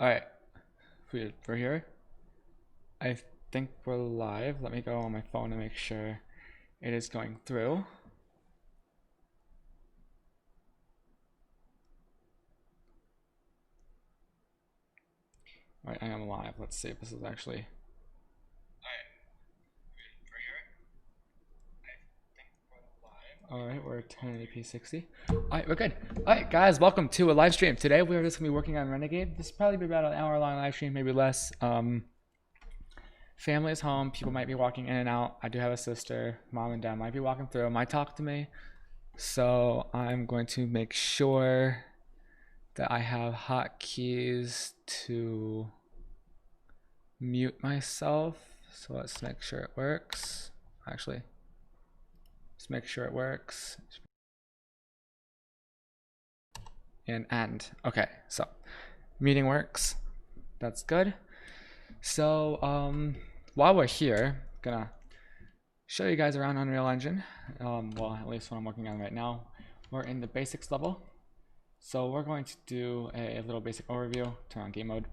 Alright, we're here. I think we're live. Let me go on my phone to make sure it is going through. Alright, I am live. Let's see if this is actually... Alright, we're at 1080p 60. Alright, we're good. Alright, guys, welcome to a live stream. Today we're just going to be working on Renegade. This will probably be about an hour-long live stream, maybe less. Family is home. People might be walking in and out. I do have a sister. Mom and dad might be walking through. Might talk to me. So I'm going to make sure that I have hotkeys to mute myself. So let's make sure it works. Actually, let's make sure it works. And end. Okay, so meeting works. That's good. So while we're here, I'm gonna show you guys around Unreal Engine. Well, at least what I'm working on right now. We're in the basics level. So we're going to do a little basic overview, turn on game mode.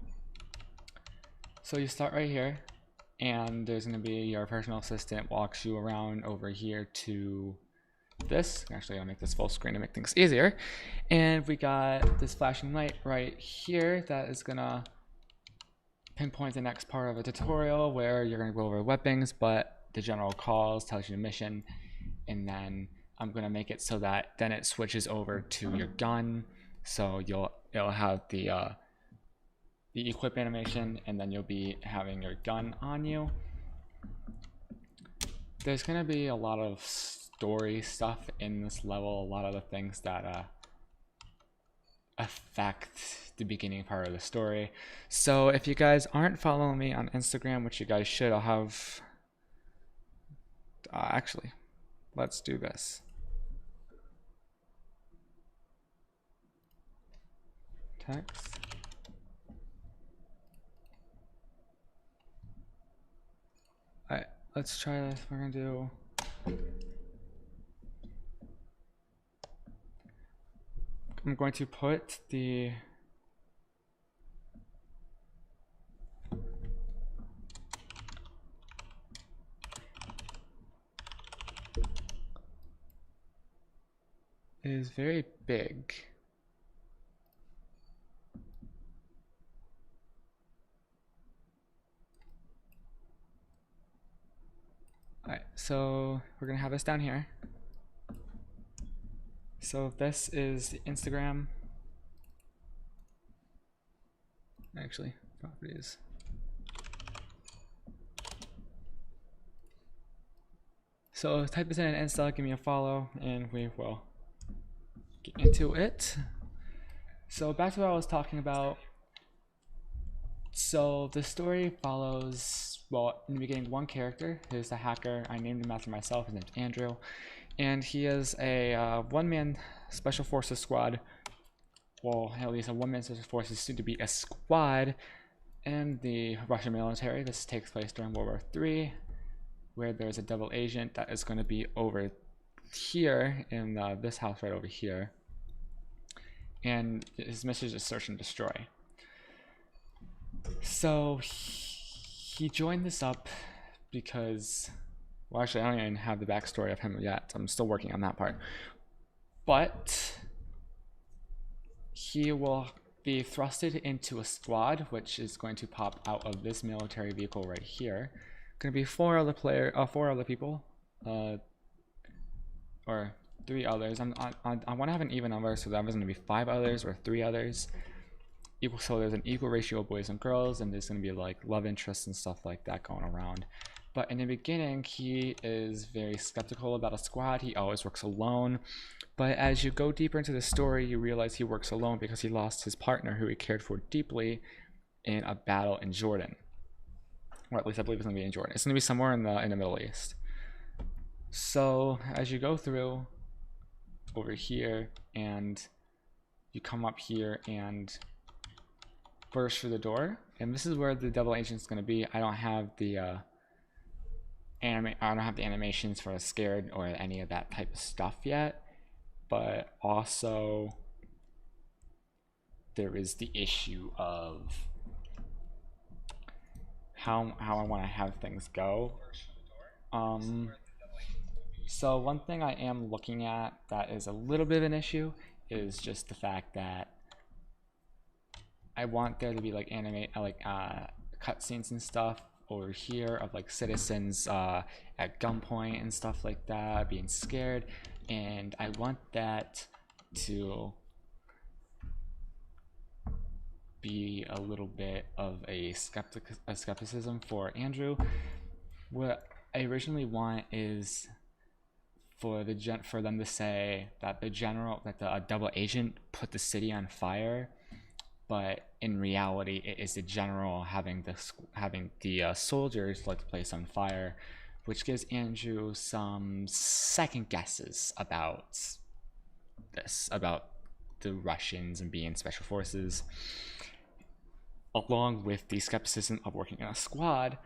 So you start right here, and there's gonna be your personal assistant walks you around over here to this. Actually, I'll make this full screen to make things easier. And we got this flashing light right here that is gonna pinpoint the next part of a tutorial where you're gonna go over weapons, but the general calls tells you the mission, and then I'm gonna make it so that then it switches over to your gun. So it'll have the equip animation, and then you'll be having your gun on you. There's gonna be a lot of story stuff in this level, a lot of the things that affect the beginning part of the story. So if you guys aren't following me on Instagram, which you guys should, I'll have actually, let's do this. Text. Alright, let's try this. We're gonna do I'm going to put the it is very big. Alright, so we're gonna have this down here. So this is the Instagram. Actually, properties. So type this in an Insta, give me a follow, and we will get into it. So back to what I was talking about. So the story follows, well, in the beginning, one character who's a hacker. I named him after myself. His name's Andrew, and he is a one-man special forces squad. Well, at least a one-man special forces, soon to be a squad in the Russian military. This takes place during World War III, where there's a double agent that is going to be over here in this house right over here, and his mission is search and destroy. So he joined this up because, well, actually I don't even have the backstory of him yet. I'm still working on that part, but he will be thrusted into a squad, which is going to pop out of this military vehicle right here. Going to be four other people, or three others. I want to have an even number, so that was going to be 5 others or 3 others. So there's an equal ratio of boys and girls, and there's going to be like love interests and stuff like that going around. But in the beginning, he is very skeptical about a squad. He always works alone. But as you go deeper into the story, you realize he works alone because he lost his partner, who he cared for deeply, in a battle in Jordan. Or at least I believe it's going to be in Jordan. It's going to be somewhere in the Middle East. So as you go through over here, and you come up here and burst through the door, and this is where the double agent is going to be. I don't have the animations for scared or any of that type of stuff yet, but also there is the issue of how I want to have things go. Um, so one thing I am looking at that is a little bit of an issue is just the fact that I want there to be like cutscenes and stuff over here of like citizens at gunpoint and stuff like that, being scared, and I want that to be a little bit of a skepticism for Andrew. What I originally want is for them to say that the double agent put the city on fire, but in reality it is the general having the soldiers light the place on fire, which gives Andrew some second guesses about the Russians and being special forces, along with the skepticism of working in a squad.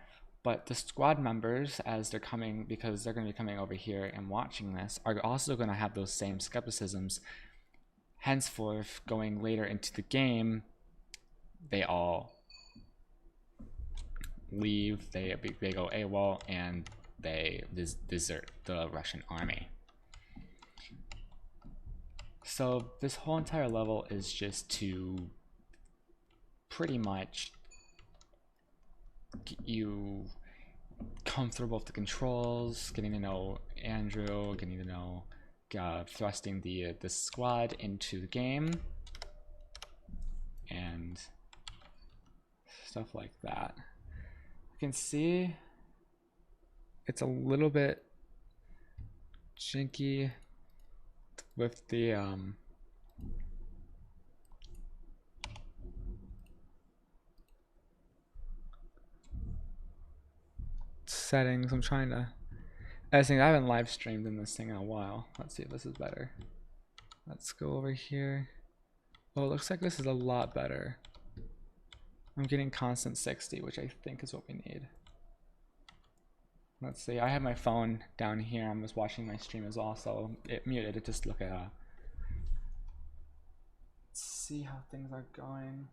But the squad members, as they're coming, because they're going to be coming over here and watching this, are also going to have those same skepticisms. Henceforth, going later into the game, they all leave, they go AWOL, and they desert the Russian army. So this whole entire level is just to pretty much get you comfortable with the controls, getting to know Andrew, getting to know thrusting the squad into the game and stuff like that. You can see it's a little bit janky with the settings. I'm trying to I haven't live streamed in this thing in a while. Let's see if this is better. Let's go over here. Oh, it looks like this is a lot better. I'm getting constant 60, which I think is what we need. Let's see, I have my phone down here. I was watching my stream as well, so it muted it just look at let's see how things are going.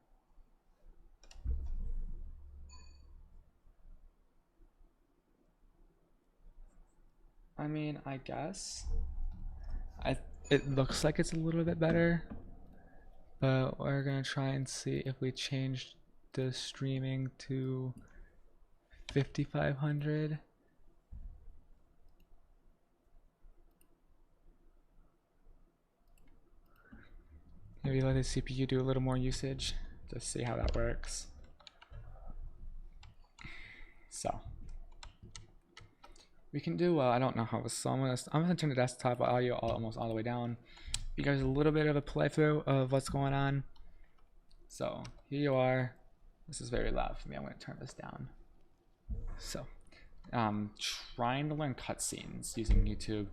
I mean, I guess it looks like it's a little bit better, but we're gonna try and see if we change the streaming to 5500. Maybe let the CPU do a little more usage, just see how that works. So we can do I don't know how this, so I'm gonna turn the desktop audio almost all the way down. You guys a little bit of a playthrough of what's going on. So here you are. This is very loud for me. I'm gonna turn this down. So trying to learn cutscenes using YouTube.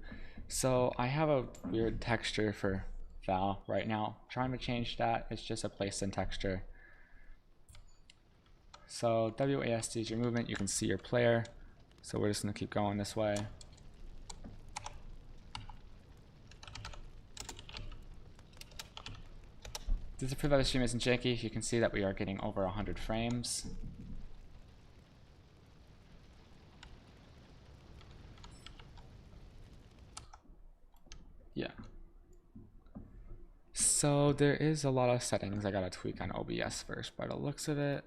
So I have a weird texture for Val right now. Trying to change that. It's just a place in texture. So WASD is your movement. You can see your player. So we're just gonna keep going this way. This is to prove that the stream isn't janky. You can see that we are getting over 100 frames. Yeah. So there is a lot of settings I gotta tweak on OBS first, by the looks of it.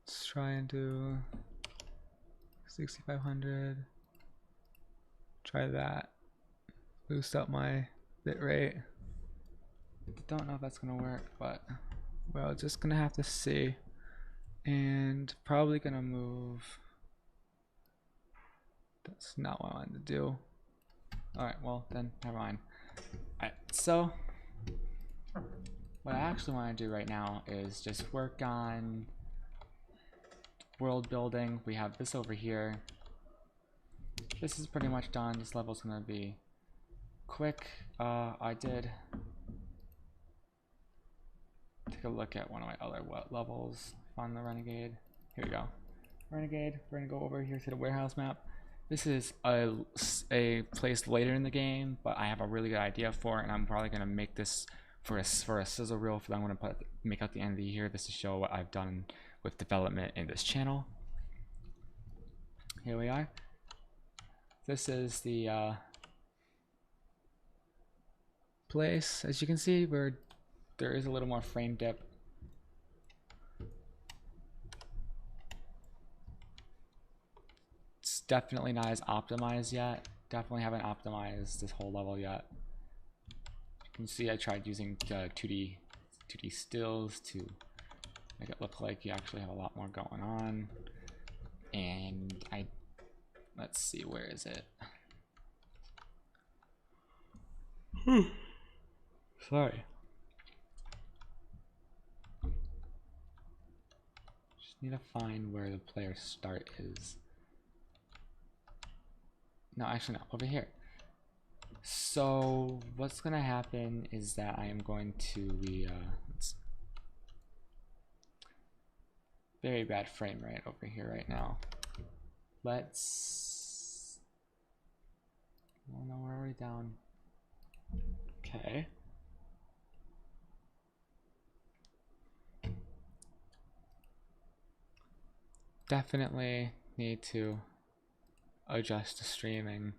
Let's try and do 6500. Try that. Boost up my bitrate. Don't know if that's gonna work, but well, just gonna have to see. And probably gonna move. That's not what I wanted to do. Alright, well then never mind. Alright, so what I actually want to do right now is just work on world building. We have this over here. This is pretty much done. This level's gonna be quick. I did take a look at one of my other levels on the Renegade. Here we go. Renegade. We're gonna go over here to the warehouse map. This is a place later in the game, but I have a really good idea for it, and I'm probably gonna make this for a sizzle reel that I'm gonna make out the end of the year. This to show what I've done with development in this channel. Here we are. This is the place, as you can see, where there is a little more frame dip. It's definitely not as optimized yet. Definitely haven't optimized this whole level yet. You can see I tried using 2D stills to make it look like you actually have a lot more going on. And let's see, where is it? Sorry. Just need to find where the player start is. No, actually not, over here. So what's gonna happen is that I am going to be it's very bad frame rate over here right now. Let's, oh no, we're already down. Okay. Definitely need to adjust the streaming.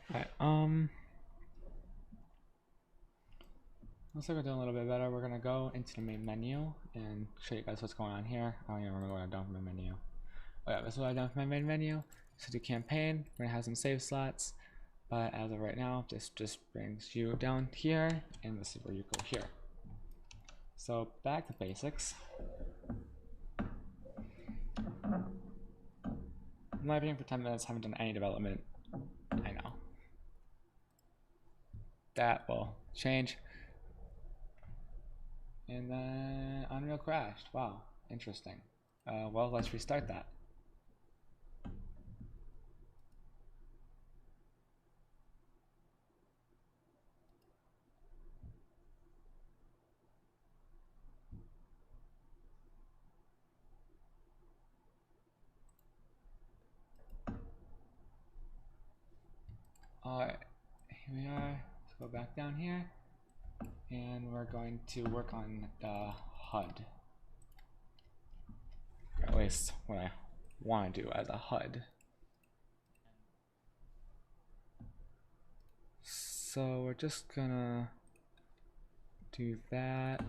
Alright, looks like we're doing a little bit better. We're gonna go into the main menu and show you guys what's going on here. I don't even remember what I've done for my menu. Oh yeah, this is what I've done for my main menu. So do campaign, we're gonna have some save slots, but as of right now, this just brings you down here, and this is where you go here. So back to basics. I'm live for 10 minutes, haven't done any development. I know. That will change. And then Unreal crashed. Wow, interesting. Well, let's restart that. Alright, here we are. Let's go back down here. And we're going to work on the HUD. Or at least what I want to do as a HUD. So we're just gonna do that.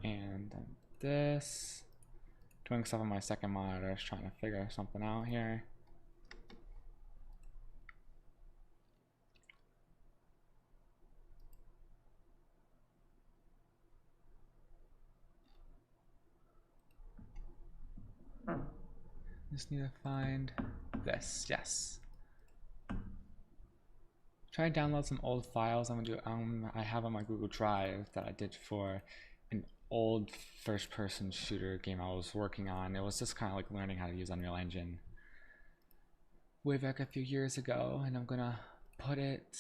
And then this. Doing stuff on my second monitor, just trying to figure something out here. Just need to find this. Yes. Try to download some old files. I'm gonna do. I have on my Google Drive that I did for an old first-person shooter game I was working on. It was just kind of like learning how to use Unreal Engine way back a few years ago, and I'm gonna put it.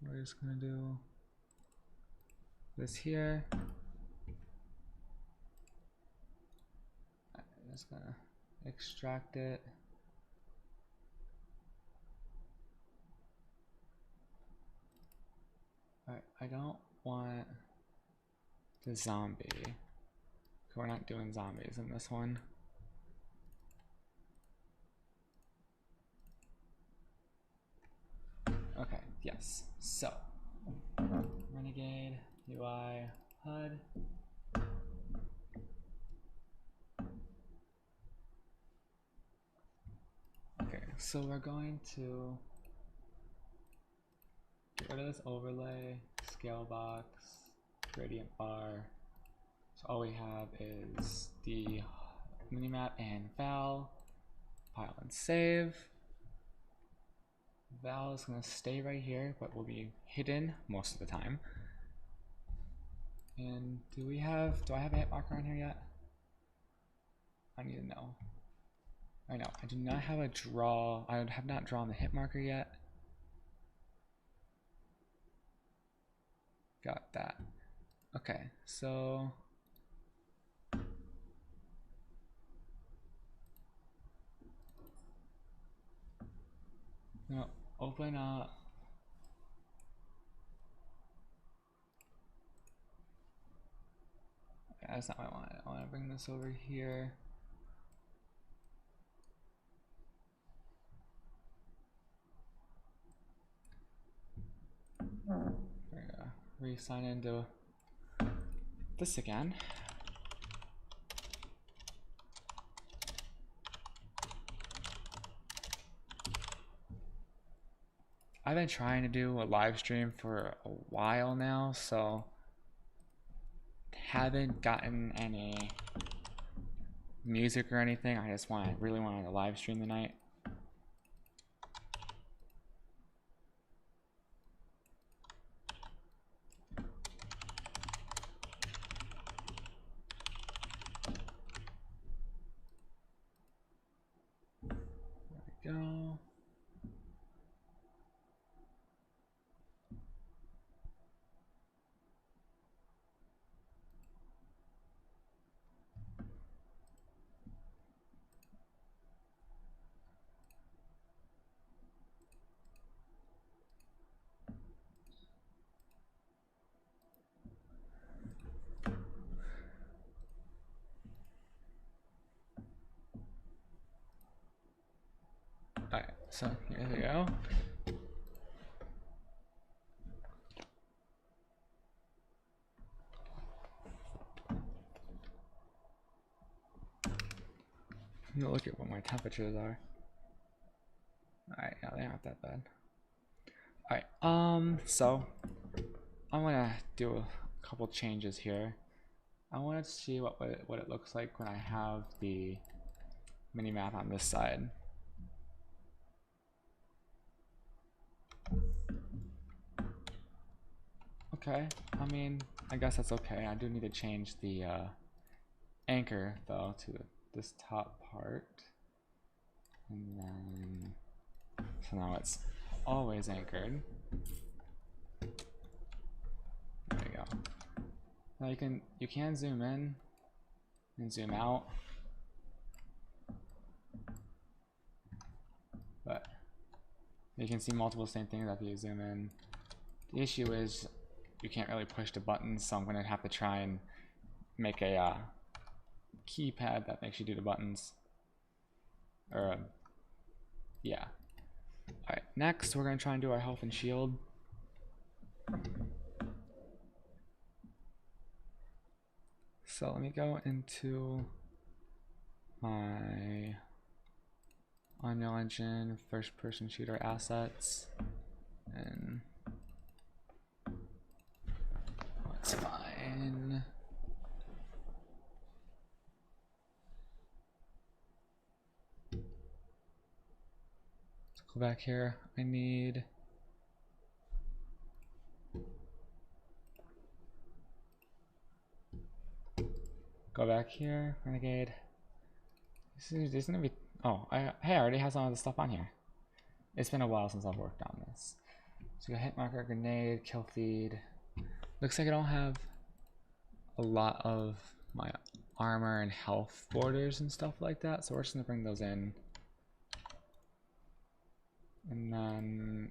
We're just gonna do this here. I'm just gonna extract it. I don't want the zombie. We're not doing zombies in this one. Okay, yes. So, Renegade, UI, HUD. Okay, so we're going to get rid of this overlay, scale box, gradient bar. So all we have is the minimap and val, file and save. Val is going to stay right here, but will be hidden most of the time. And do I have a hit marker on here yet? I need to know. I know, I do not have a draw. I have not drawn the hit marker yet. Got that. Okay, so now open up that's not what I want. I want to bring this over here. We're gonna re-sign into this again. I've been trying to do a live stream for a while now, so haven't gotten any music or anything. I just really wanted to live stream tonight. There we go. Alright, so here we go. Look at what my temperatures are. Alright, yeah, they aren't that bad. Alright, so I'm gonna do a couple changes here. I want to see what it looks like when I have the mini map on this side. Okay, I mean, I guess that's okay. I do need to change the anchor though to this top part, and then so now it's always anchored. There we go. Now you can zoom in and zoom out, but you can see multiple same things after you zoom in. The issue is you can't really push the buttons, so I'm gonna have to try and make a keypad that makes you do the buttons. Or yeah. Alright, next we're gonna try and do our health and shield. So let me go into my Unreal Engine first person shooter assets, and that's fine. Let's go back here. I need go back here, Renegade. This is gonna be hey, I already have some of the stuff on here. It's been a while since I've worked on this. So hit marker, grenade, kill feed. Looks like I don't have a lot of my armor and health borders and stuff like that, so we're just gonna bring those in. And then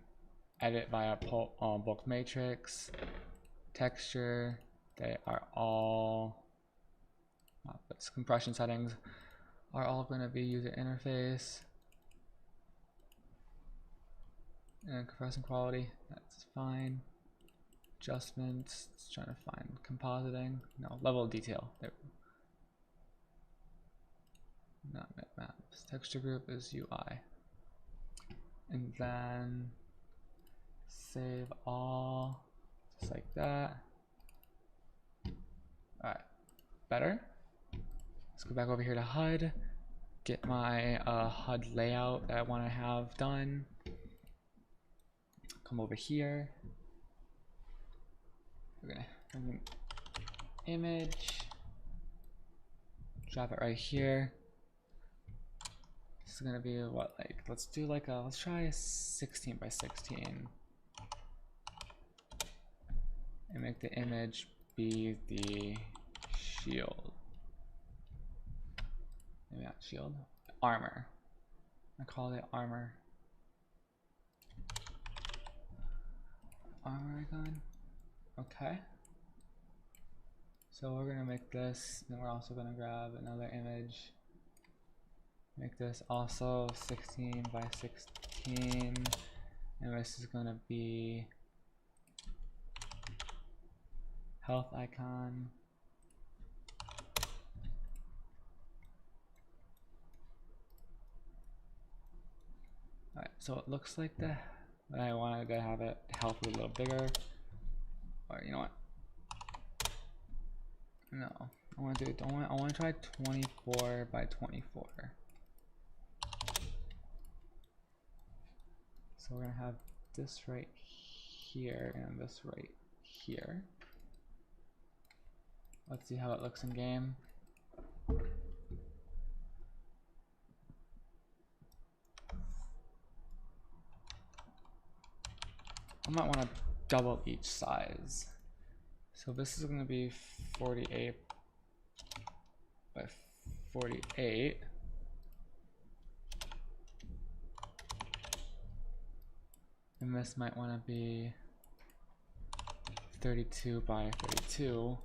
edit via bulk matrix, texture, they are all This compression settings are all going to be user interface and compression quality. That's fine. Adjustments. It's trying to find compositing. No, level of detail. There. Not maps. Texture group is UI. And then save all, just like that. All right, better. Let's go back over here to HUD. Get my HUD layout that I want to have done. Come over here. We're gonna bring an image. Drop it right here. This is gonna be what, like, let's do like a, let's try a 16 by 16 and make the image be the shield. Maybe not shield, armor. I call it armor. Armor icon. Okay. So we're gonna make this, then we're also gonna grab another image. Make this also 16 by 16, and this is gonna be health icon. Alright, so it looks like that. I wanted to have it health a little bigger. Or you know what? No, I want to do. I want to try 24 by 24. So we're gonna have this right here and this right here. Let's see how it looks in game. I might want to double each size. So this is going to be 48 by 48. And this might want to be 32 by 32.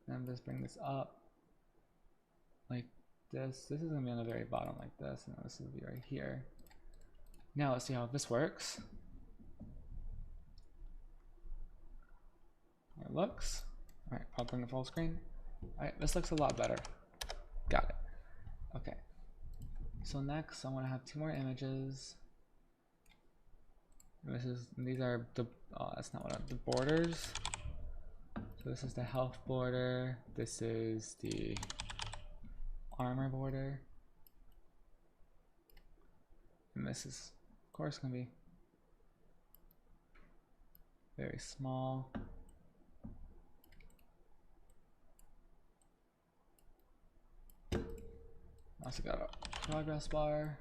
Then just bring this up like this. This is going to be on the very bottom like this, and this will be right here. Now let's see how this works. It looks. All right, I'll bring the full screen. All right, this looks a lot better. Got it. Okay. So next, I want to have two more images. These are the that's not what the borders. So this is the health border. This is the armor border, and this is, of course, gonna be very small. Also got a progress bar.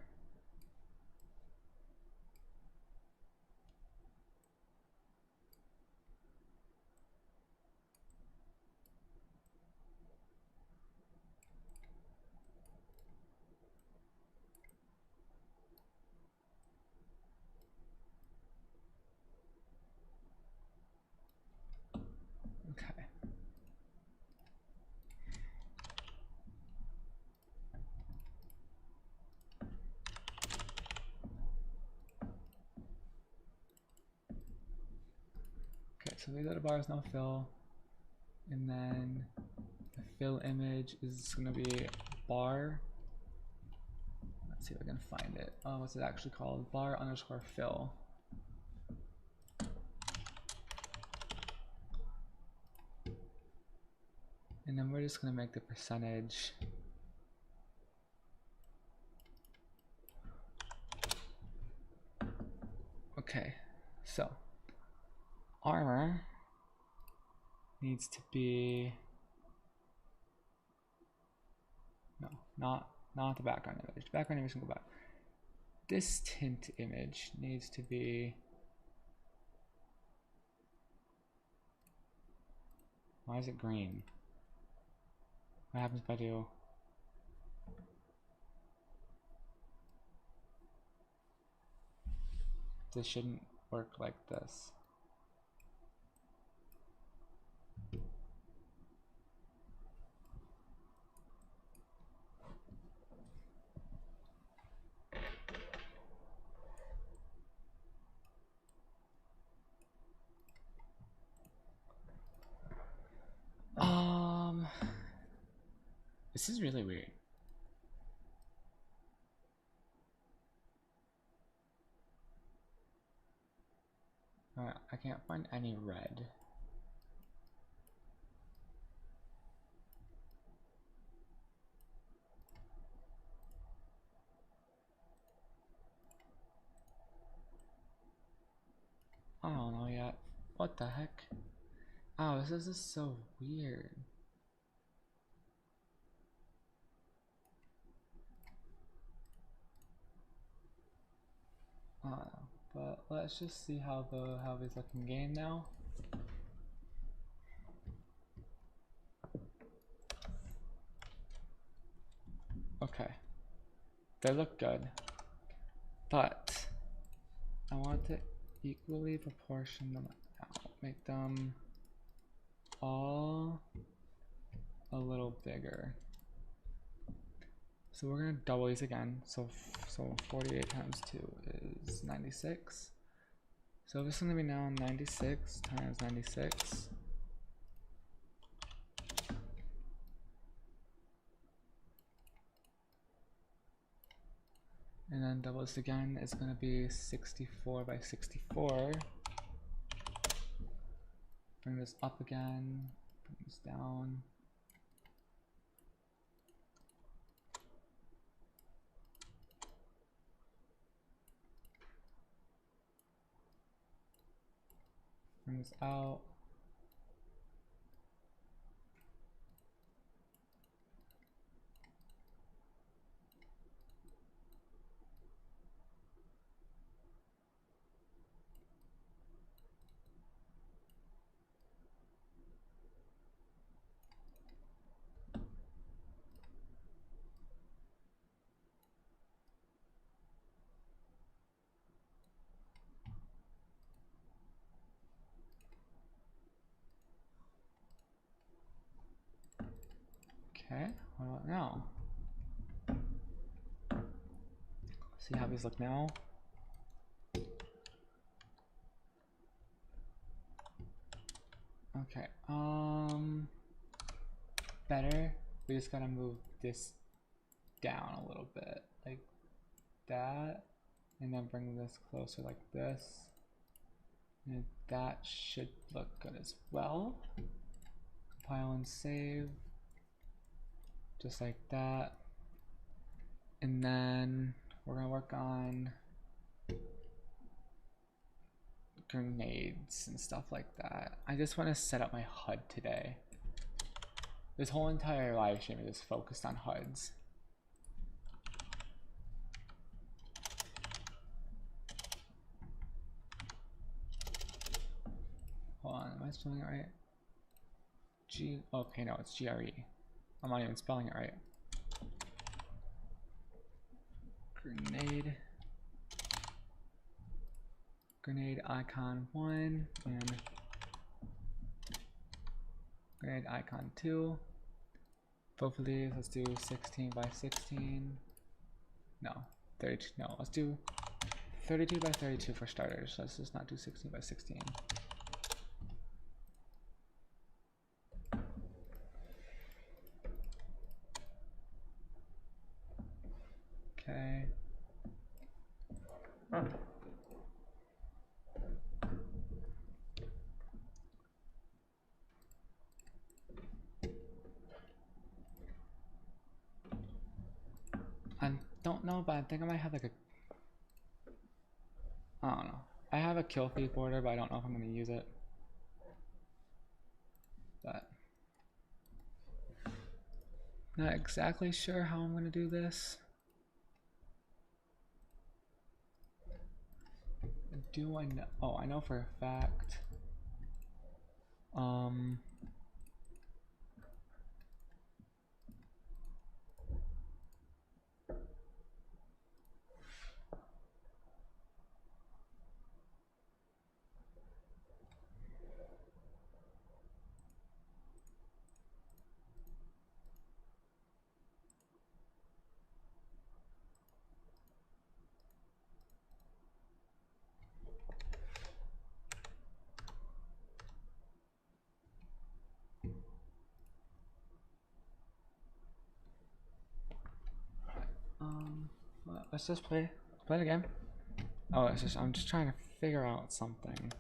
Okay. Okay, so these are the bars, no fill. And then the fill image is going to be bar. Let's see if I can find it. Oh, what's it actually called? Bar underscore fill. And then we're just going to make the percentage. Okay, so armor needs to be, no, not the background image. The background image can go back. This tint image needs to be, why is it green? What happens if I do? This shouldn't work like this. This is really weird. I can't find any red. I don't know yet. What the heck? Oh, this is so weird. I don't know, but let's just see how he's looking game now. Okay, they look good, but I want to equally proportion them out. Make them all a little bigger. So we're gonna double these again. So 48 times 2 is 96. So this is gonna be now 96 times 96. And then double this again is gonna be 64 by 64. Bring this up again, bring this down. Bring this out. Okay, what about now? See how these look now? Okay, better. We just gotta move this down a little bit, like that, and then bring this closer like this. And that should look good as well. Compile and save, just like that. And then we're gonna work on grenades and stuff like that. I just want to set up my HUD today. This whole entire live stream is focused on HUDs. Hold on, am I spelling it right? Okay, no, it's GRE. I'm not even spelling it right. Grenade icon 1 and grenade icon 2. Both of these, let's do 16 by 16. No, 32. No, let's do 32 by 32 for starters. Let's just not do 16 by 16. Okay. I don't know, but I think I might have like a, I don't know. I have a kill feed border, but I don't know if I'm going to use it. But not exactly sure how I'm going to do this. Do I know? Oh, I know for a fact. let's just play the game. Oh, it's just I'm just trying to figure out something.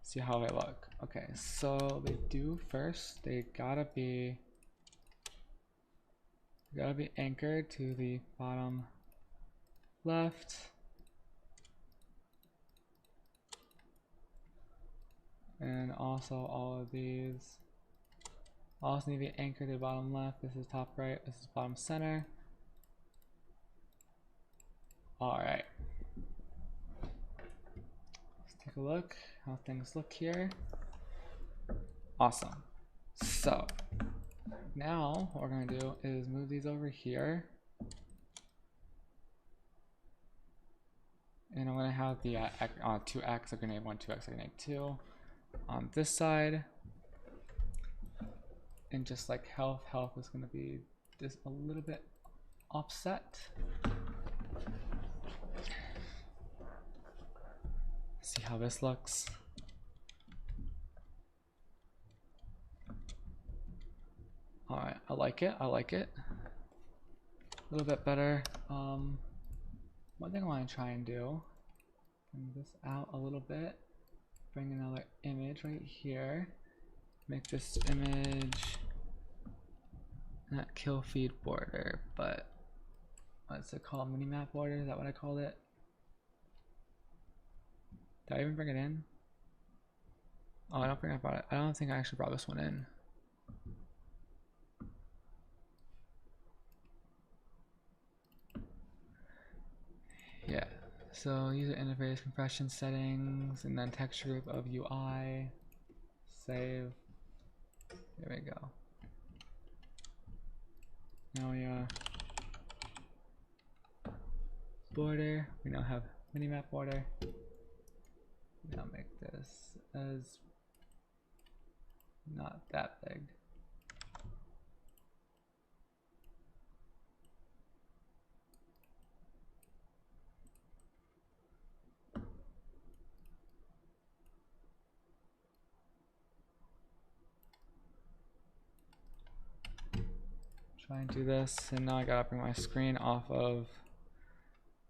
See how they look. Okay, so they do first. They gotta be anchored to the bottom left. And also all of these also need to be anchored to the bottom left. This is top right, this is bottom center. Alright. Let's take a look how things look here. Awesome. So now what we're gonna do is move these over here. And I'm gonna have the 2x of grenade 1, 2x of grenade 2 on this side. And just like health is gonna be just a little bit offset. See how this looks. All right, I like it. A little bit better. One thing I want to try and do, bring this out a little bit, bring another image right here, make this image not kill feed border, but what's it called? Minimap border, is that what I called it? Did I even bring it in? Oh, I don't think I brought it. I don't think I actually brought this one in. Yeah, so user interface compression settings, and then texture group of UI, save. There we go. Now we border. We now have minimap border. Now make this as not that big. Try and do this, and now I gotta bring my screen off of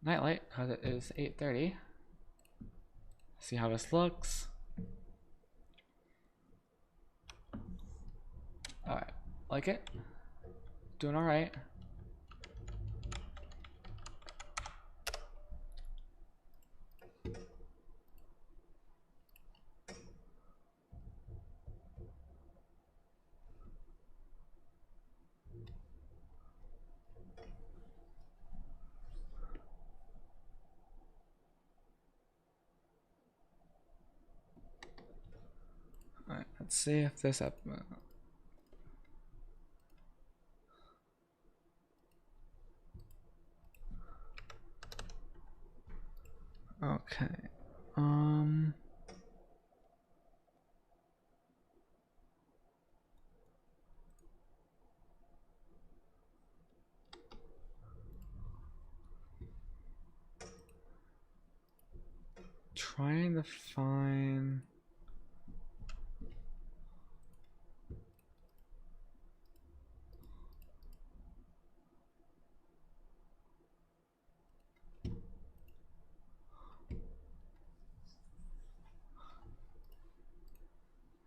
nightlight because it is 8:30. See how this looks. Alright, like it? Doing alright. Alright, let's see if this up. Okay. Trying to find.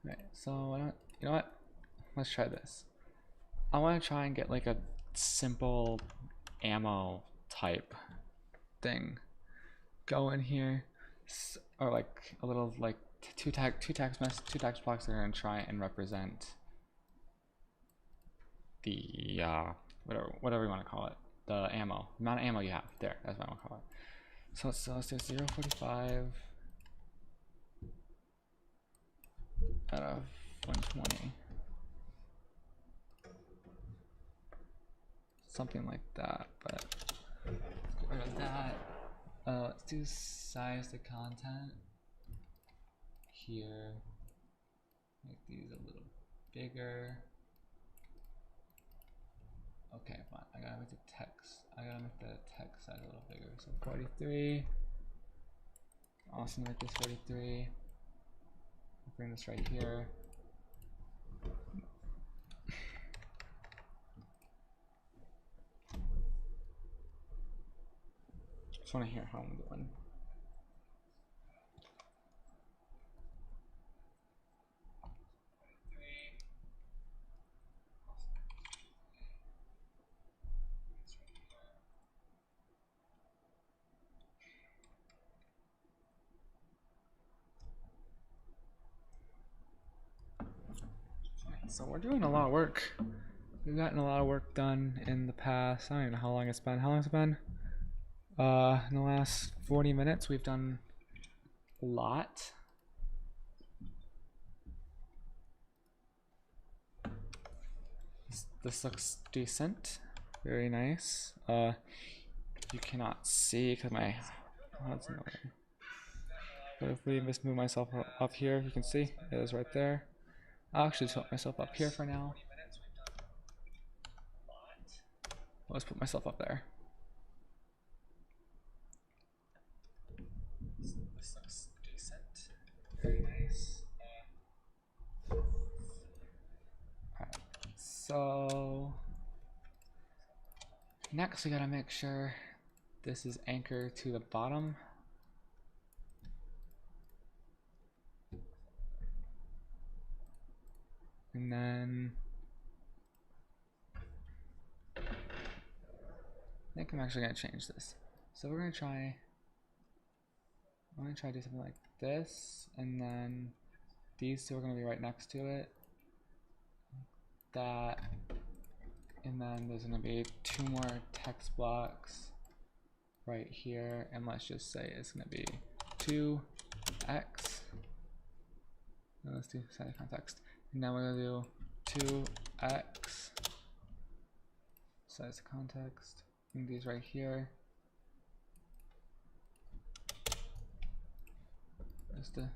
Right, so you know what? Let's try this. I want to try and get like a simple ammo type thing going here, or like a little like two text blocks that are gonna try and represent the whatever you want to call it, the amount of ammo you have. There, that's what I want to call it. So let's do 0.45 out of 120. Something like that, but let's get rid of that. Let's do size to content here. Make these a little bigger. Okay, fine. I gotta make the text. I gotta make the text size a little bigger. So 43. Also make this 43. I'll bring this right here. Just want to hear how I'm doing. So we're doing a lot of work. We've gotten a lot of work done in the past. I don't even know how long it's been. How long has it been? In the last 40 minutes, we've done a lot. This looks decent. Very nice. You cannot see because my HUD's in the way. But if we just move myself up here, you can see it is right there. I'll actually just put myself up here for now. Let's put myself up there. This looks decent. Very nice. Alright, so next we gotta make sure this is anchored to the bottom. And then I think I'm actually gonna change this. So we're gonna try. I'm gonna try to do something like this, and then these two are gonna be right next to it. That, and then there's gonna be 2 more text blocks right here, and let's just say it's gonna be 2x. And let's do set context. And now we're gonna do 2x size context. And these right here. Just to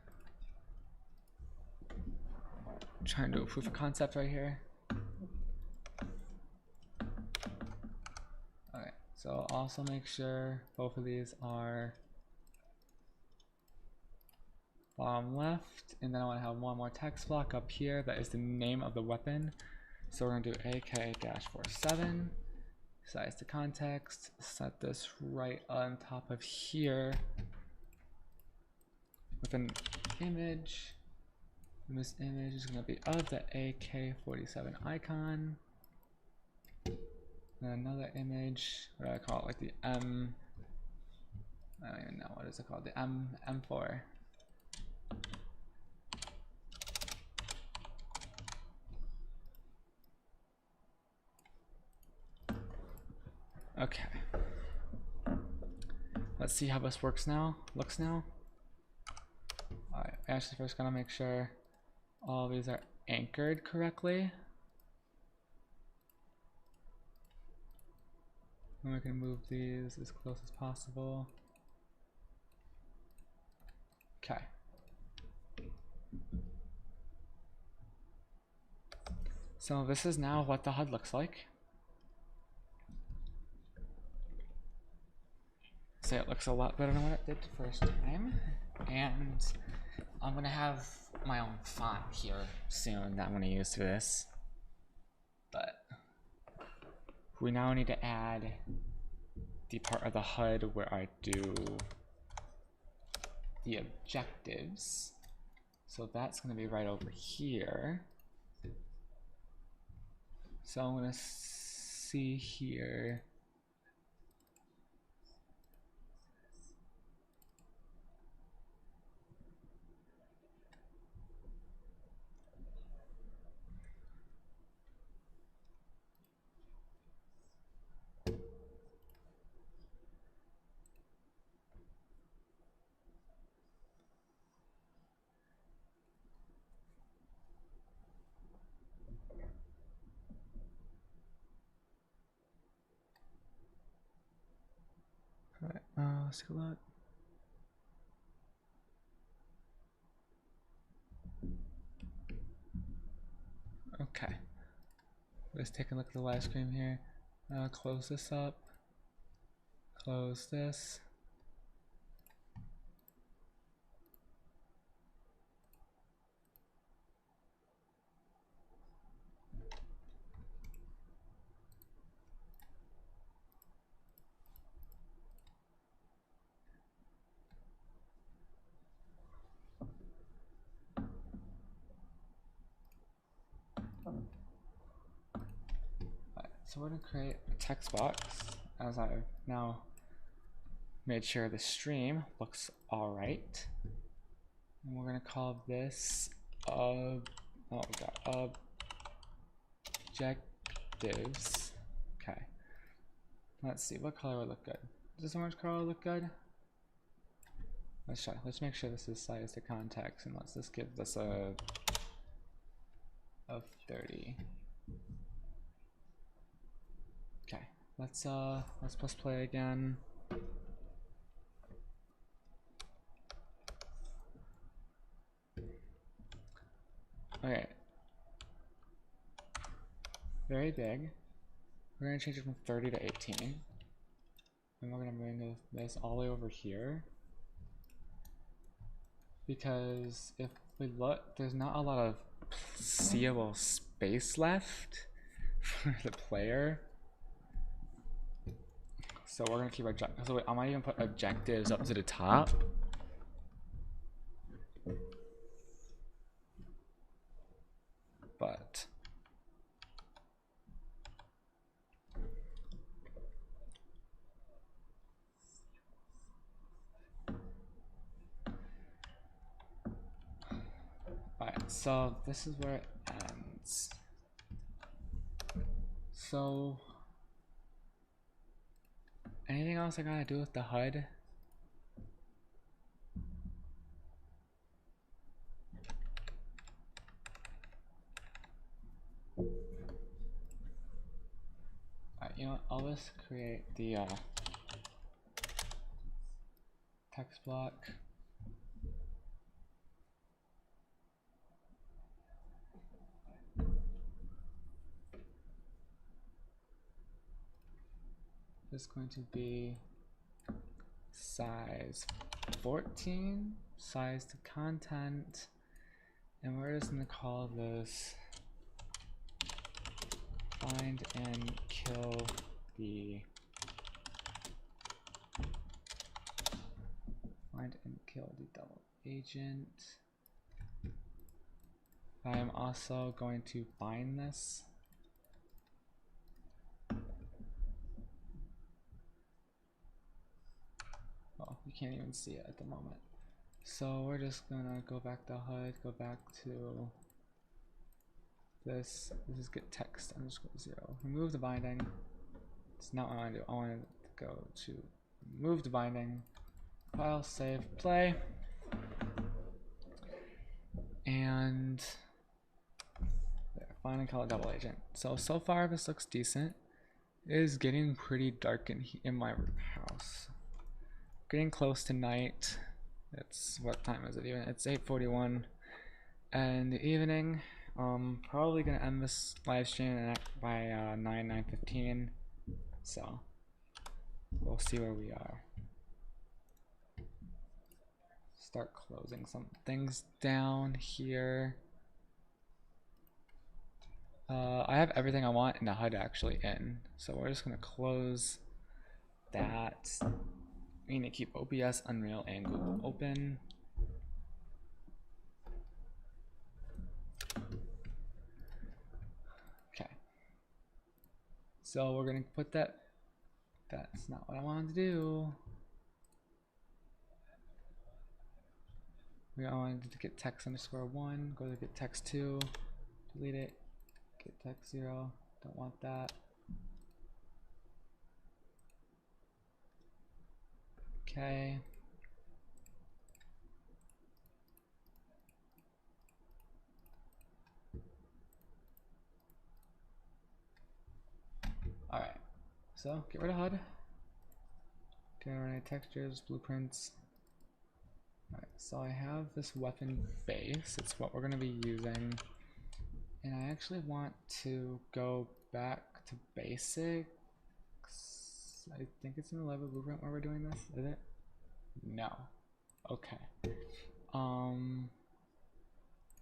try and do a proof of concept right here. Okay, so also make sure both of these are bottom left, and then I want to have 1 more text block up here that is the name of the weapon. So we're going to do AK-47, size to context, set this right on top of here with an image, and this image is going to be of the AK-47 icon, and another image, what do I call it, like the I don't even know, what is it called, the M4. Okay. Let's see how this looks now. Alright, actually first gonna make sure all of these are anchored correctly. And we can move these as close as possible. Okay. So this is now what the HUD looks like. So it looks a lot better than what it did the first time. And I'm gonna have my own font here soon that I'm gonna use for this. But we now need to add the part of the HUD where I do the objectives. So that's gonna be right over here. So I'm gonna see here. Alright, let's take a look. Okay. Let's take a look at the live stream here. Close this up. Close this. so we're gonna create a text box as I've now made sure the stream looks alright. And we're gonna call this objectives. Okay. Let's see, what color would look good? Does this orange color look good? Let's try. Let's make sure this is size to context, and let's just give this a 30. Okay. Let's press play again. Okay. Very big. We're gonna change it from 30 to 18. And we're gonna bring this all the way over here. Because if we look, there's not a lot of seeable space left for the player. So we're gonna keep our so wait, I might even put objectives up to the top. But alright, so this is where it ends. So anything else I gotta do with the HUD? Alright, you know what? I'll just create the text block. It's going to be size 14, size to content, and we're just going to call this find and kill the double agent. I am also going to bind this. Oh, you can't even see it at the moment. So we're just gonna go back to HUD, go back to this. This is get text underscore 0. Remove the binding. It's not what I want to do. I want to go to remove the binding. File, save, play. And there, find and call it double agent. So far this looks decent. It is getting pretty dark in my house. Getting close to night. It's, what time is it even? It's 8:41 in the evening. Probably gonna end this live stream by 9:15. So we'll see where we are. Start closing some things down here. I have everything I want in the HUD actually in, so we're just gonna close that. We need to keep OBS, Unreal, and Google open. Okay. So we're gonna put that. That's not what I wanted to do. We wanted to get text underscore 1. Go to get text 2. Delete it. Get text 0. Don't want that. Okay. Alright. So get rid of HUD. Generate textures, blueprints. Alright, so I have this weapon base. It's what we're going to be using. And I actually want to go back to basics. I think it's in the level blueprint where we're doing this, is it? No. Okay.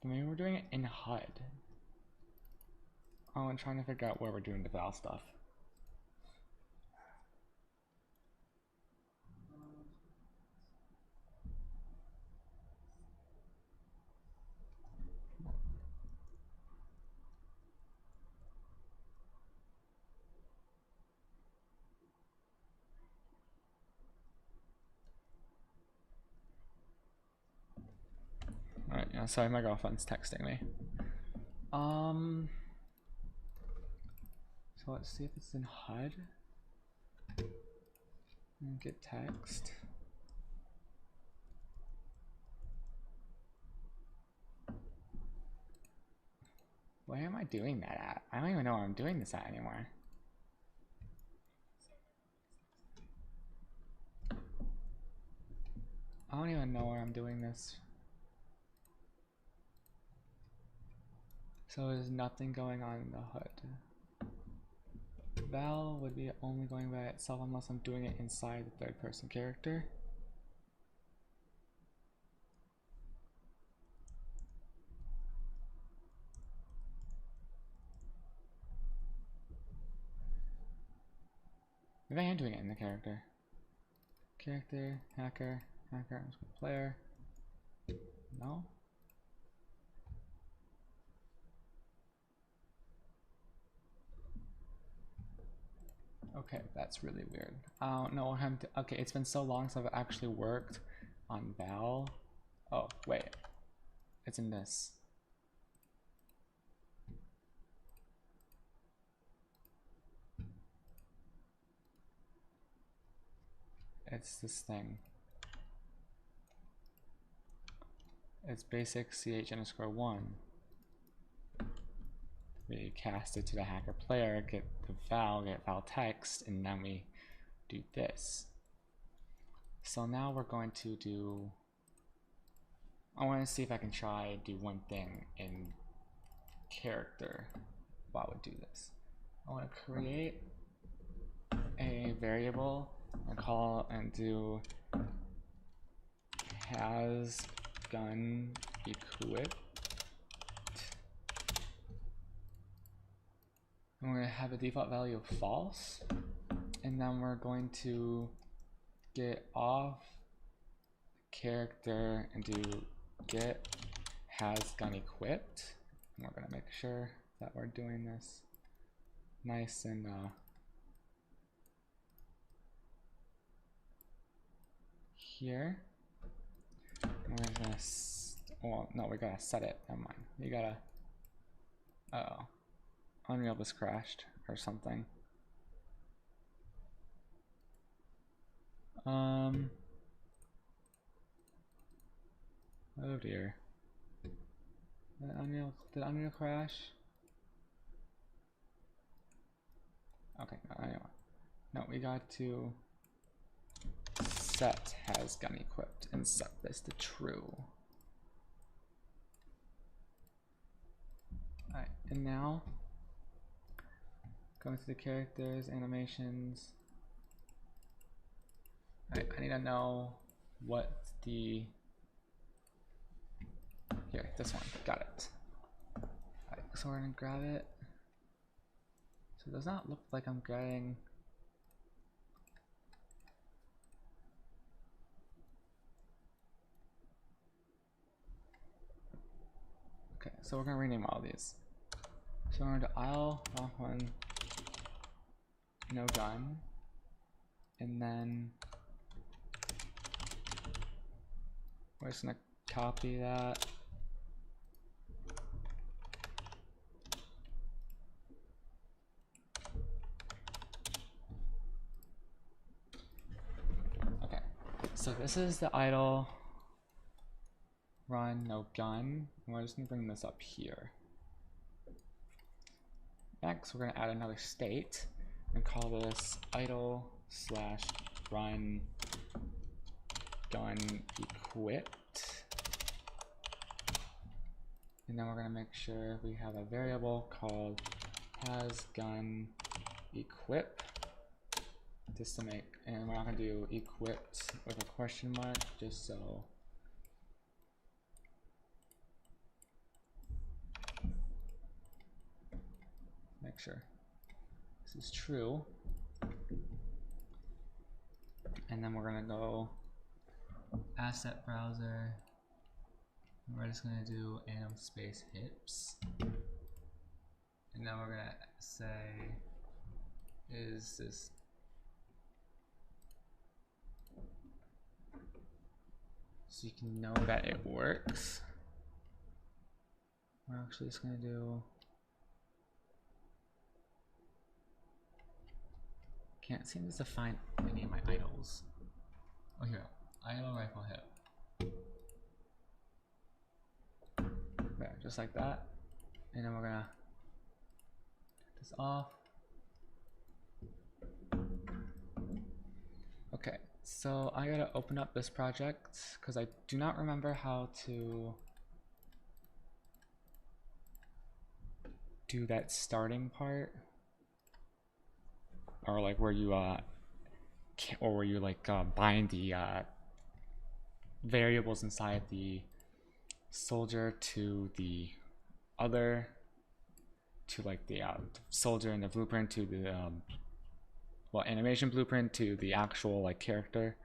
Maybe we're doing it in HUD. Oh, I'm trying to figure out where we're doing the val stuff. on. Sorry, my girlfriend's texting me. So let's see if it's in HUD. And get text. Where am I doing that at? I don't even know where I'm doing this at anymore. I don't even know where I'm doing this. So there's nothing going on in the HUD. Val would be only going by itself unless I'm doing it inside the third person character. Maybe I am doing it in the character. Character, hacker, player. No? Okay, that's really weird. I don't know how to. Okay, it's been so long since I've actually worked on Val. Oh, wait. It's in this. It's this thing. It's basic ch_1. We cast it to the hacker player, get Val text, and then we do this. So now we're going to do, I want to see if I can try do one thing in character while we do this. I want to create a variable and call and do has gun equipped. And we're going to have a default value of false, and then we're going to get off character and do get has gun equipped. And we're going to make sure that we're doing this nice and here. And we're gonna well, no, we gotta set it. Never mind. You gotta. Uh-oh. Unreal just crashed or something. Oh dear. Did Unreal crash? Okay, no, anyway. No, we got to set has gun equipped and set this to true. Alright, and now going to the characters, animations. Alright, I need to know what the here, this one, got it. Alright, so we're gonna grab it. So it does not look like I'm getting okay, so we're gonna rename all these. So we're going to aisle one, no gun, and then we're just gonna copy that. Okay, so this is the idle run no gun, and we're just gonna bring this up here. Next, we're gonna add another state and call this idle slash run gun equipped. And then we're gonna make sure we have a variable called has gun equip, just to make, and we're not gonna do equipped with a question mark, just so make sure this is true. And then we're gonna go asset browser, and we're just gonna do anim space hips, and then we're gonna say is this so you can know that it works. we're actually just gonna do. Can't seem to find any of my idols. Oh, here, idle rifle hip. There, just like that. And then we're gonna take this off. Okay, so I gotta open up this project because I do not remember how to do that starting part, or like where you bind the variables inside the soldier to the other, to like the soldier in the blueprint to the animation blueprint to the actual like character.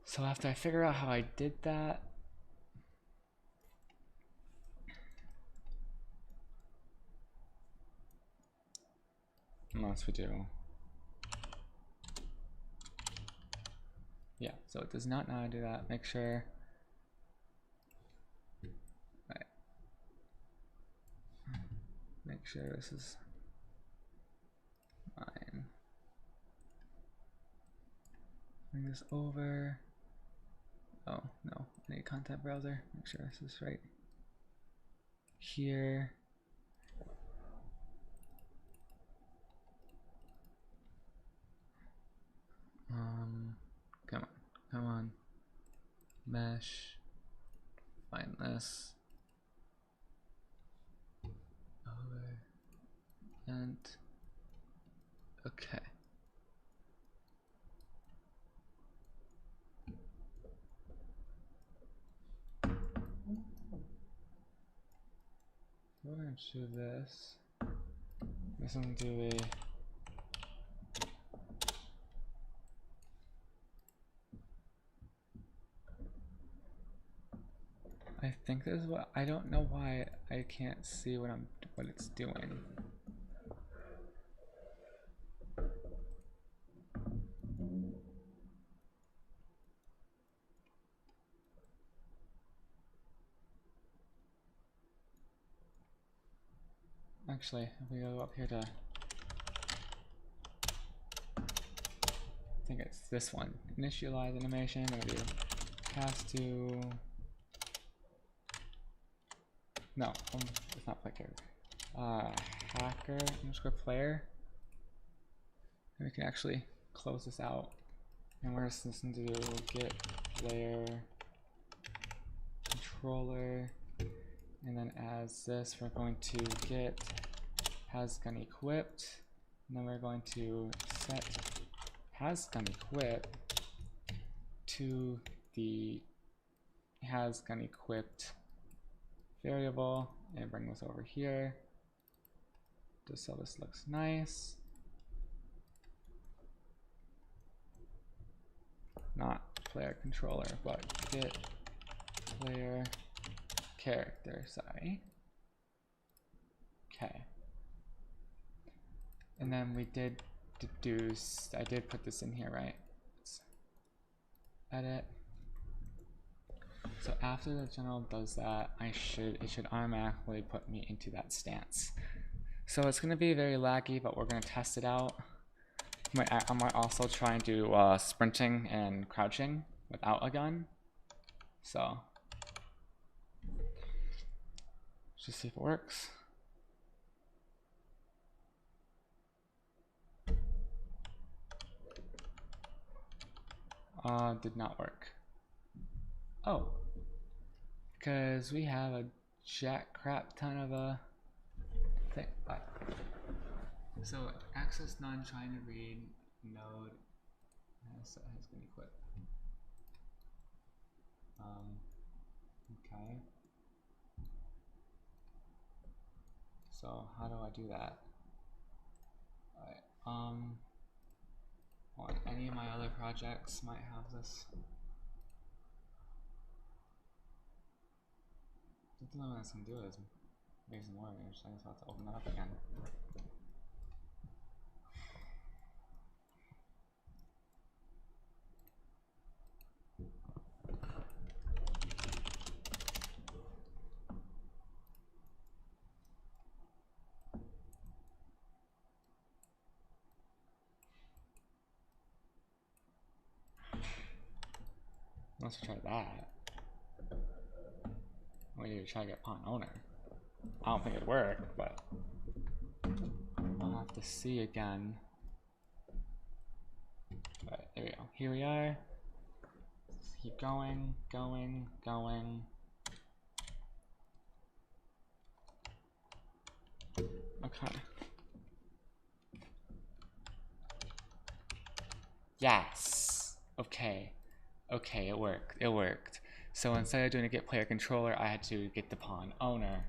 So after I figure out how I did that, unless we do, yeah, so it does not know how to do that. Make sure, right, make sure this is fine. Bring this over. Oh no, I need content browser. Make sure this is right here. Come on, mesh, find this, over, and okay. We're going to do this. This one do a I think this is what I don't know why I can't see what it's doing. Actually, if we go up here to, I think it's this one, initialize animation, and we do has to, no, it's not play character, hacker underscore player, and we can actually close this out, and we're just going to do get player controller, and then as this we're going to get has gun equipped, and then we're going to set has gun equipped to the has gun equipped variable, and bring this over here just so this looks nice. Not player controller, but get player character, sorry. Okay. And then we did deduce, I did put this in here, right? Let's edit. So after the general does that, it should automatically put me into that stance. So it's gonna be very laggy, but we're gonna test it out. I might also try and do sprinting and crouching without a gun. So just see if it works. Did not work. Oh, because we have a jack crap ton of a thing. So access none trying to read node has been equipped. Okay. So how do I do that? Alright, well, any of my other projects might have this. The only thing I can do is make some more image. I just have to open that up again. Let's try that. We need to try to get pawn owner. I don't think it'd work, but I'll have to see again. But there we go. Here we are. Let's keep going, going, going. Okay. Yes. Okay. Okay, it worked. It worked. So instead of doing a get player controller, I had to get the pawn owner.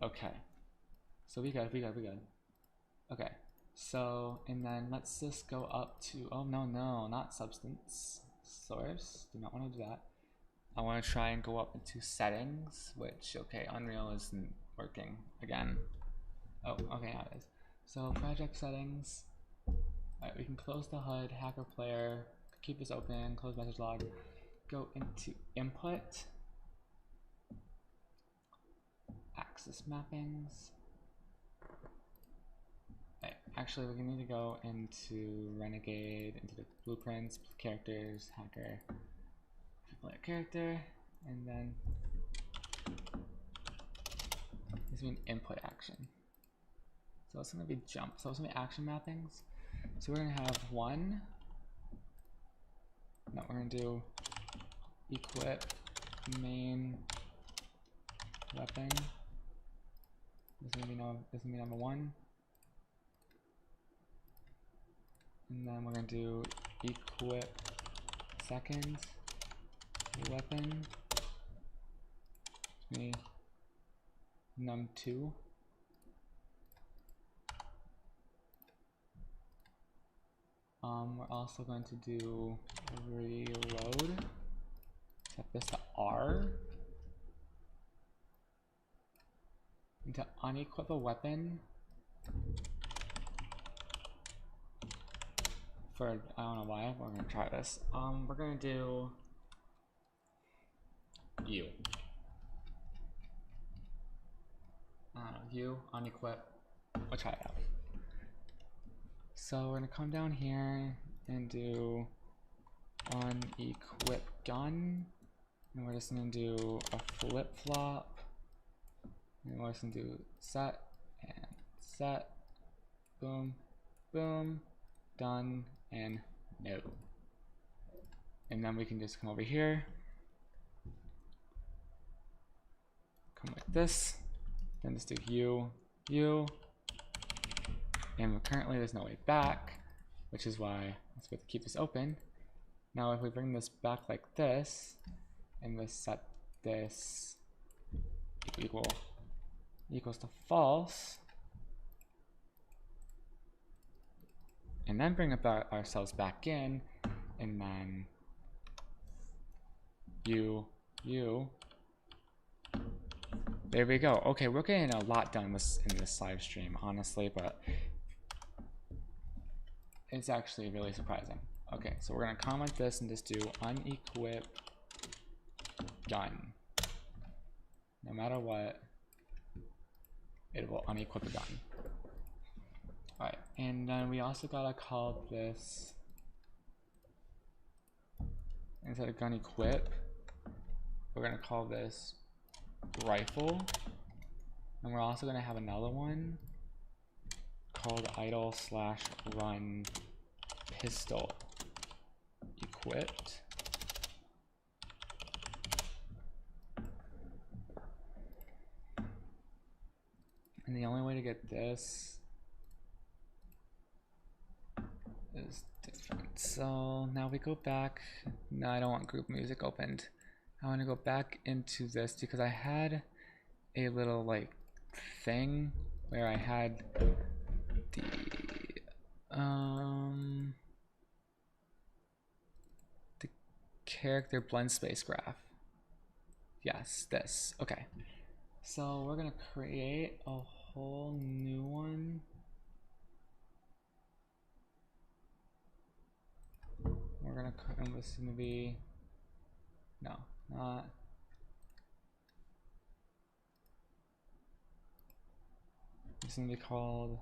Okay. So we good. Okay. So, and then let's just go up to, oh no, not substance. Source. Do not want to do that. I want to try and go up into settings, which, okay, Unreal isn't working again. Oh, okay, now it is. So project settings. Alright, we can close the HUD, hacker player, keep this open, close message log, go into input, axis mappings. Right, actually we need to go into Renegade, into the blueprints, characters, hacker, player character, and then this is an input action. So it's gonna be jump. So it's gonna be action mappings. So we're gonna have one. No, we're gonna do equip main weapon. This is gonna be number one. And then we're gonna do equip second weapon. It's gonna be num2. We're also going to do reload. Set this to R. And to unequip a weapon for, I don't know why, we're gonna try this. We're gonna do U. U, unequip. We'll try it out. So we're gonna come down here and do unequip gun, and we're just gonna do a flip flop, and we're just gonna do set and set, boom, boom, done, and no. And then we can just come over here, come like this, then just do U, U. And currently there's no way back, which is why let's have to keep this open. Now if we bring this back like this, and we set this equals to false, and then bring ourselves back in, and then U. There we go. Okay, we're getting a lot done in this live stream, honestly, but it's actually really surprising. Okay, so we're gonna comment this and just do unequip gun. No matter what, it will unequip a gun. Alright, and then we also gotta call this, instead of gun equip, we're gonna call this rifle. And we're also gonna have another one called idle/run pistol equipped. And the only way to get this is different. So now we go back. No, I don't want group music opened. I want to go back into this because I had a little like thing where I had the character blend space graph. Yes, this. Okay. So we're gonna create a whole new one. We're gonna, and this is gonna be, no, not. It's gonna be called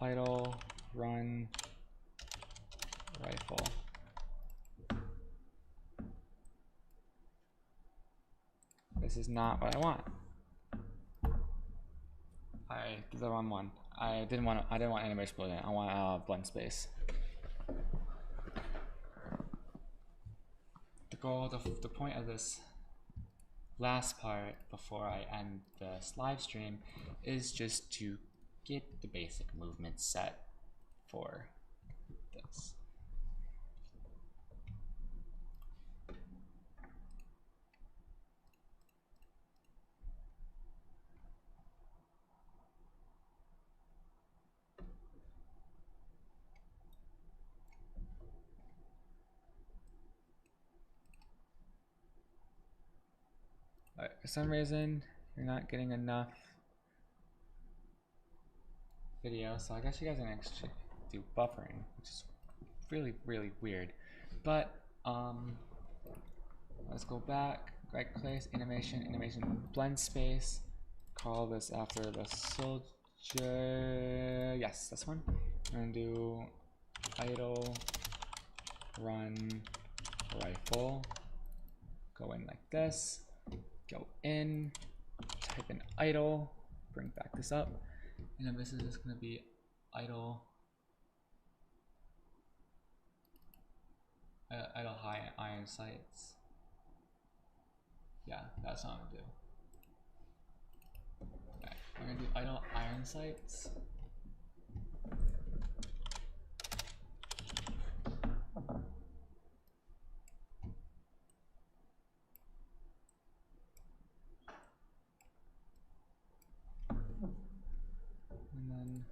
idle run rifle. This is not what I want. I did the wrong one. I didn't want animation building. I want blend space. The point of this last part before I end this live stream is just to get the basic movement set for this. For some reason, you're not getting enough video, so I guess you guys can actually do buffering, which is really, really weird. But let's go back, right place, animation, blend space. Call this after the soldier. Yes, this one. I'm gonna do idle run rifle. Go in like this. Go in. Type in idle. Bring back this up. And then this is just gonna be idle. Idle high iron sights. Yeah, that's what I'm gonna do. Okay, we're gonna do idle iron sights. And then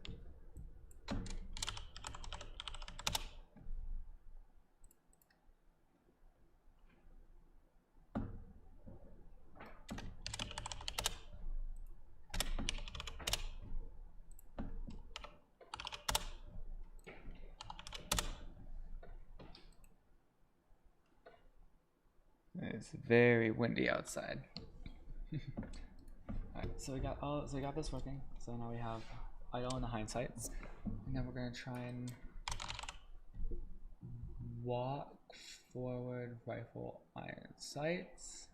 it's very windy outside. Alright, so we got this working. So now we have idle and the hindsights. And then we're gonna try and walk forward rifle iron sights.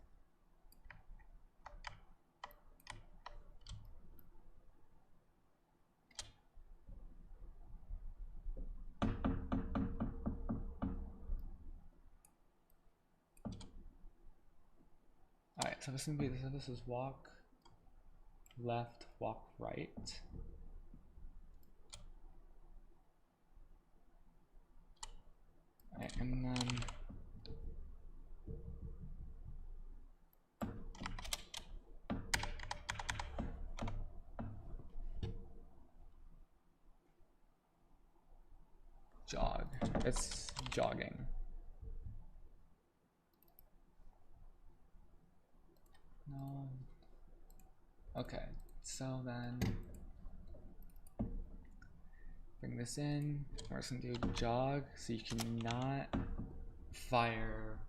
Alright, so this is walk left, walk right. Alright, and then jog. It's jogging. No. Okay, so then bring this in. We're just gonna do jog, so you cannot fire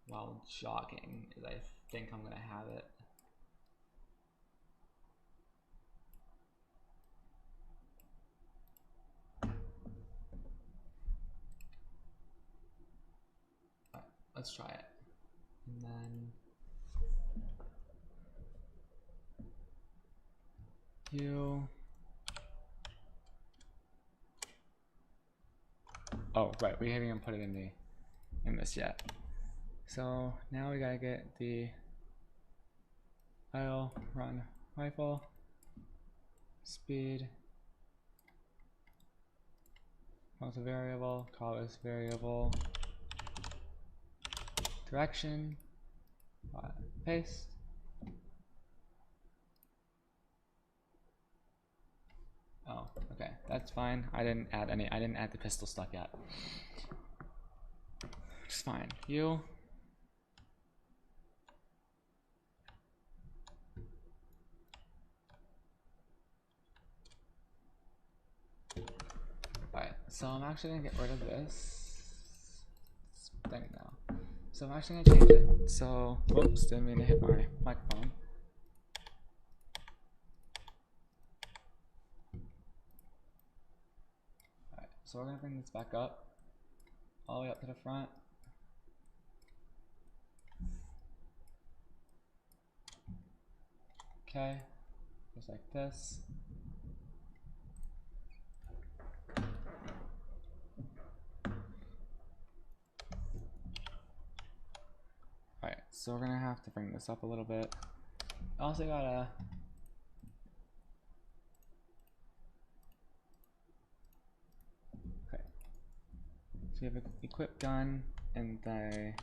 while jogging, is I think I'm gonna have it. Right, let's try it. And then you. Oh, right, we haven't even put it in this yet. So now we gotta get the idle run rifle speed. Call variable, call this variable direction, paste. Oh, okay, that's fine. I didn't add the pistol stuff yet. Which is fine. You. Alright, so I'm actually gonna get rid of this thing now. So I'm actually gonna change it. So, whoops, didn't mean to hit my microphone. Alright, so we're gonna bring this back up, all the way up to the front. Okay, just like this. Alright, so we're gonna have to bring this up a little bit. Also gotta okay. So we have an equip gun and the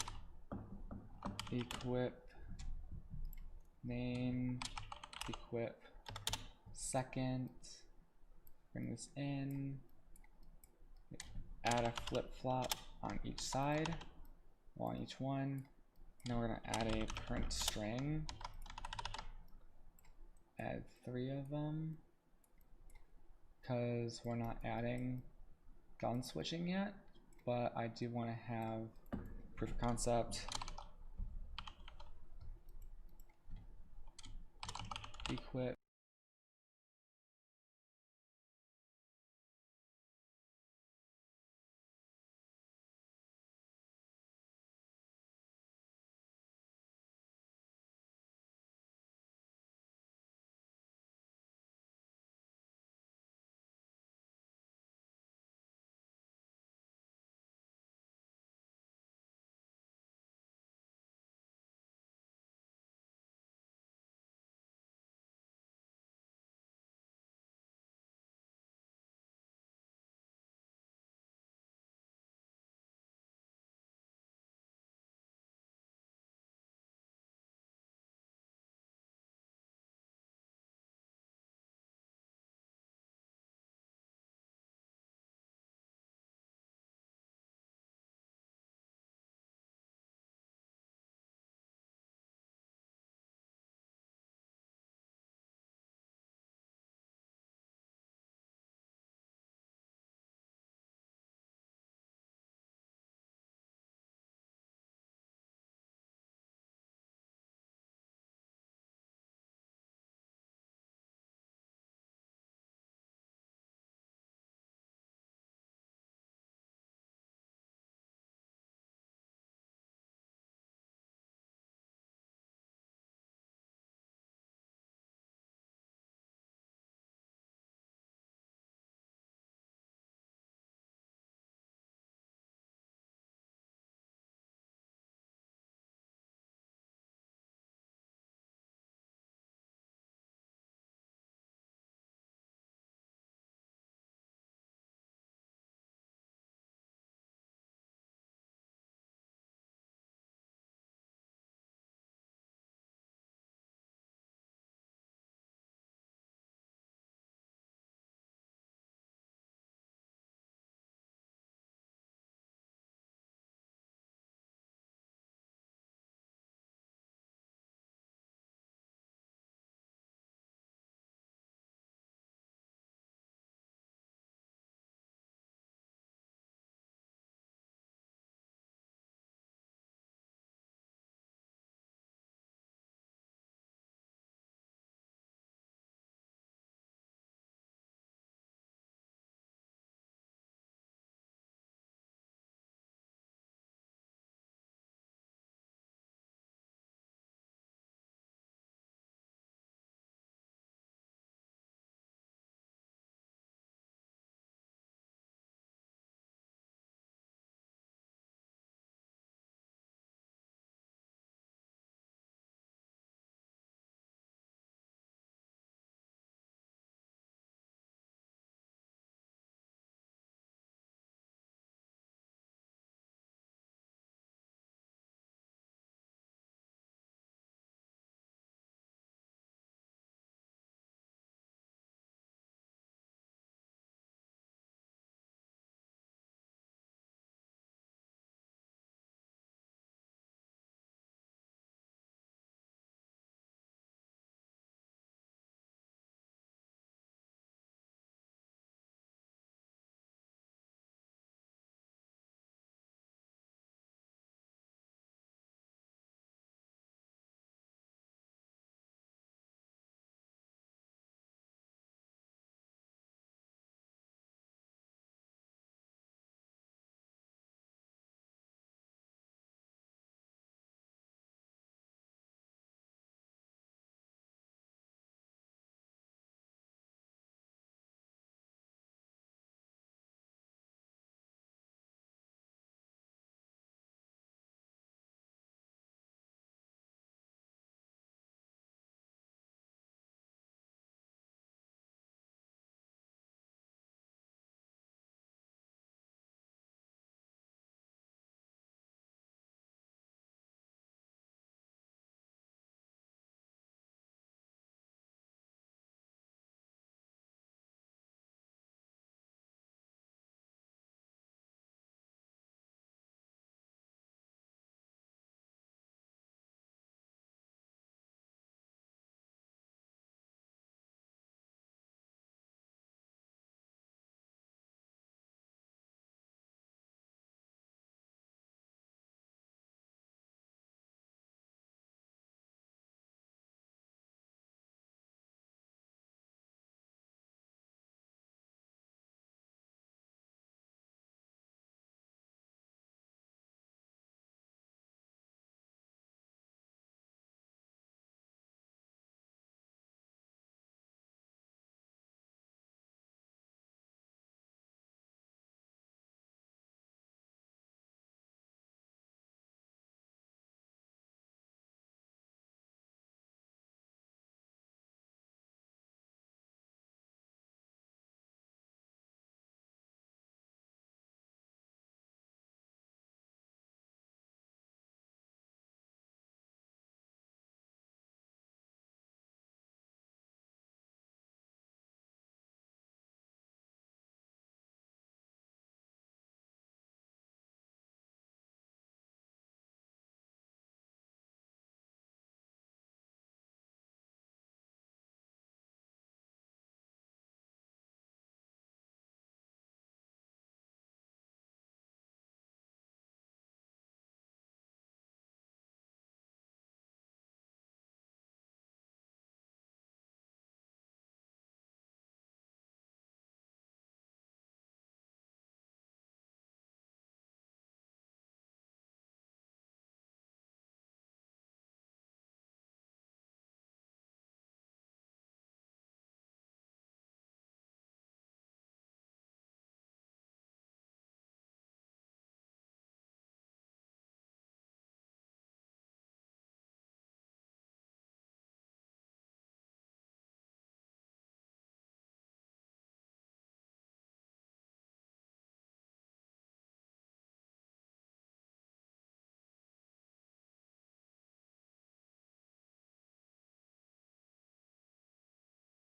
equip main, equip second, bring this in, add a flip-flop on each side, well, on each one. Now we're gonna add a print string, add 3 of them, because we're not adding gun switching yet, but I do want to have proof of concept, equip